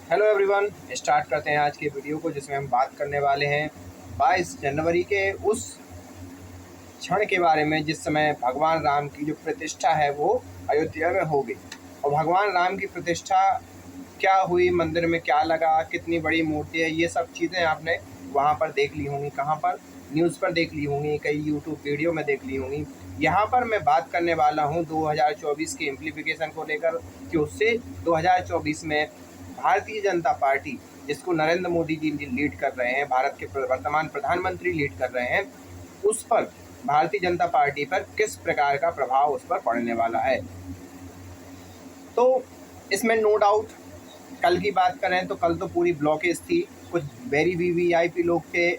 Hello everyone, start करते हैं आज के वीडियो को जिसमें हम बात करने वाले हैं 22 जनवरी के उस क्षण के बारे में जिस समय भगवान राम की जो प्रतिष्ठा है वो अयोध्या में हो गई। और भगवान राम की प्रतिष्ठा क्या हुई, मंदिर में क्या लगा, कितनी बड़ी मूर्ति है, ये सब चीज़ें आपने वहाँ पर देख ली होंगी। कहाँ पर? न्यूज़ पर देख ली होंगी, कई यूट्यूब वीडियो में देख ली होंगी। यहाँ पर मैं बात करने वाला हूँ 2024 के इम्प्लीफिकेशन को लेकर कि उससे 2024 में भारतीय जनता पार्टी, जिसको नरेंद्र मोदी जी लीड कर रहे हैं, भारत के वर्तमान प्रधानमंत्री लीड कर रहे हैं, उस पर भारतीय जनता पार्टी पर किस प्रकार का प्रभाव उस पर पड़ने वाला है। तो इसमें नो डाउट, कल की बात करें तो कल तो पूरी ब्लॉकेज थी। कुछ वेरी वीवीआईपी लोग थे,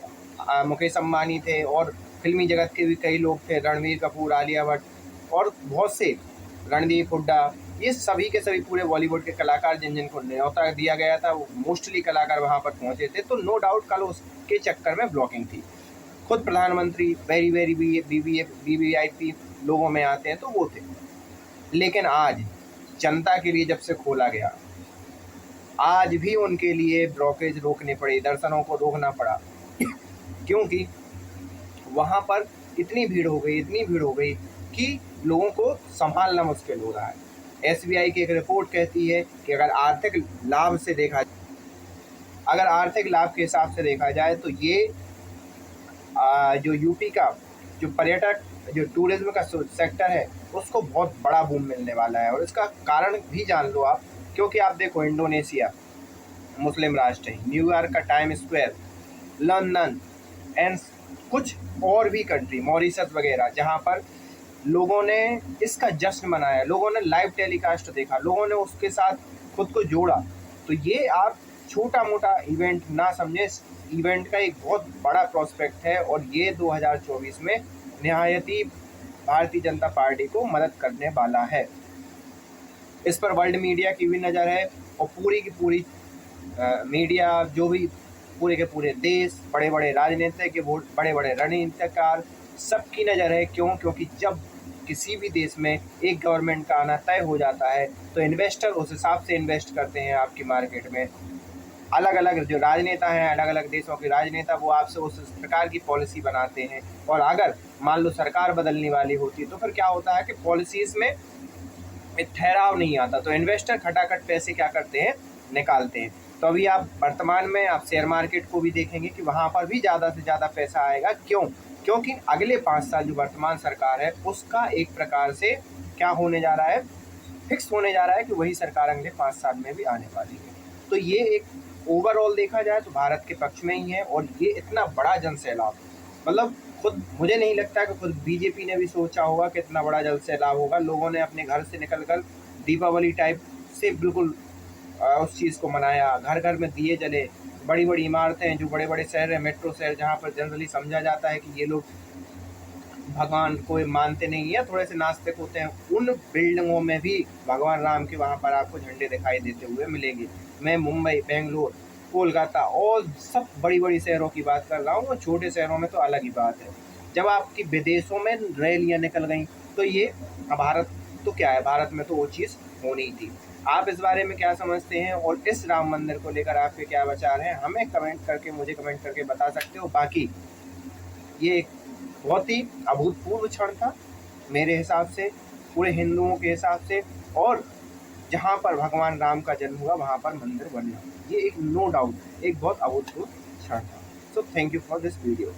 मुकेश अम्बानी थे और फिल्मी जगत के भी कई लोग थे, रणवीर कपूर, आलिया भट्ट और बहुत से, रणदीप हुड्डा, ये सभी के सभी पूरे बॉलीवुड के कलाकार जिन जिनको न्योता दिया गया था वो मोस्टली कलाकार वहाँ पर पहुँचे थे। तो नो डाउट कल उसके चक्कर में ब्लॉकिंग थी। खुद प्रधानमंत्री वेरी वेरी वीवीआईपी लोगों में आते हैं तो वो थे। लेकिन आज जनता के लिए जब से खोला गया, आज भी उनके लिए ब्लॉकेज रोकने पड़े, दर्शनों को रोकना पड़ा क्योंकि वहाँ पर इतनी भीड़ हो गई कि लोगों को संभालना मुश्किल हो रहा है। एसबीआई की एक रिपोर्ट कहती है कि अगर आर्थिक लाभ के हिसाब से देखा जाए तो ये जो यूपी का जो पर्यटक, जो टूरिज्म का सेक्टर है, उसको बहुत बड़ा बूम मिलने वाला है। और इसका कारण भी जान लो आप, क्योंकि आप देखो इंडोनेशिया मुस्लिम राष्ट्र है, न्यूयॉर्क का टाइम स्क्वायर, लंदन एंड कुछ और भी कंट्री, मॉरिशस वगैरह, जहाँ पर लोगों ने इसका जश्न मनाया, लोगों ने लाइव टेलीकास्ट देखा, लोगों ने उसके साथ खुद को जोड़ा। तो ये आप छोटा मोटा इवेंट ना समझे, इस इवेंट का एक बहुत बड़ा प्रोस्पेक्ट है और ये 2024 में निहायत ही भारतीय जनता पार्टी को मदद करने वाला है। इस पर वर्ल्ड मीडिया की भी नज़र है और पूरी की पूरी मीडिया, जो भी पूरे के पूरे देश, बड़े बड़े राजनीतिक, बड़े बड़े रणनीतिकार, सबकी नज़र है। क्योंकि जब किसी भी देश में एक गवर्नमेंट का आना तय हो जाता है तो इन्वेस्टर उस हिसाब से इन्वेस्ट करते हैं आपकी मार्केट में। अलग अलग जो राजनेता हैं, अलग अलग देशों के राजनेता, वो आपसे उस प्रकार की पॉलिसी बनाते हैं। और अगर मान लो सरकार बदलने वाली होती है तो फिर क्या होता है कि पॉलिसीज़ में एक ठहराव नहीं आता, तो इन्वेस्टर खटाखट पैसे क्या करते हैं, निकालते हैं। तो अभी आप वर्तमान में आप शेयर मार्केट को भी देखेंगे कि वहाँ पर भी ज़्यादा से ज़्यादा पैसा आएगा। क्योंकि अगले 5 साल जो वर्तमान सरकार है उसका एक प्रकार से क्या होने जा रहा है, फिक्स होने जा रहा है कि वही सरकार अगले 5 साल में भी आने वाली है। तो ये एक ओवरऑल देखा जाए तो भारत के पक्ष में ही है। और ये इतना बड़ा जन सैलाब, मतलब खुद मुझे नहीं लगता कि खुद बीजेपी ने भी सोचा होगा कि इतना बड़ा जल सैलाब होगा। लोगों ने अपने घर से निकलकर दीपावली टाइप से बिल्कुल उस चीज़ को मनाया, घर घर में दिए जले, बड़ी बड़ी इमारतें, जो बड़े बड़े शहर हैं, मेट्रो शहर, जहाँ पर जनरली समझा जाता है कि ये लोग भगवान को मानते नहीं है, थोड़े से नास्तिक होते हैं, उन बिल्डिंगों में भी भगवान राम के वहाँ पर आपको झंडे दिखाई देते हुए मिलेंगे। मैं मुंबई, बेंगलोर, कोलकाता और सब बड़ी बड़ी शहरों की बात कर रहा हूँ, और छोटे शहरों में तो अलग ही बात है। जब आपकी विदेशों में रैलियाँ निकल गई तो ये भारत तो क्या है, भारत में तो वो चीज़ होनी थी। आप इस बारे में क्या समझते हैं और इस राम मंदिर को लेकर आपके क्या विचार हैं, हमें मुझे कमेंट करके बता सकते हो। बाकी ये एक बहुत ही अभूतपूर्व क्षण था मेरे हिसाब से, पूरे हिंदुओं के हिसाब से। और जहाँ पर भगवान राम का जन्म हुआ वहाँ पर मंदिर बनना, ये एक नो डाउट एक बहुत अभूतपूर्व क्षण था। So thank you for this video.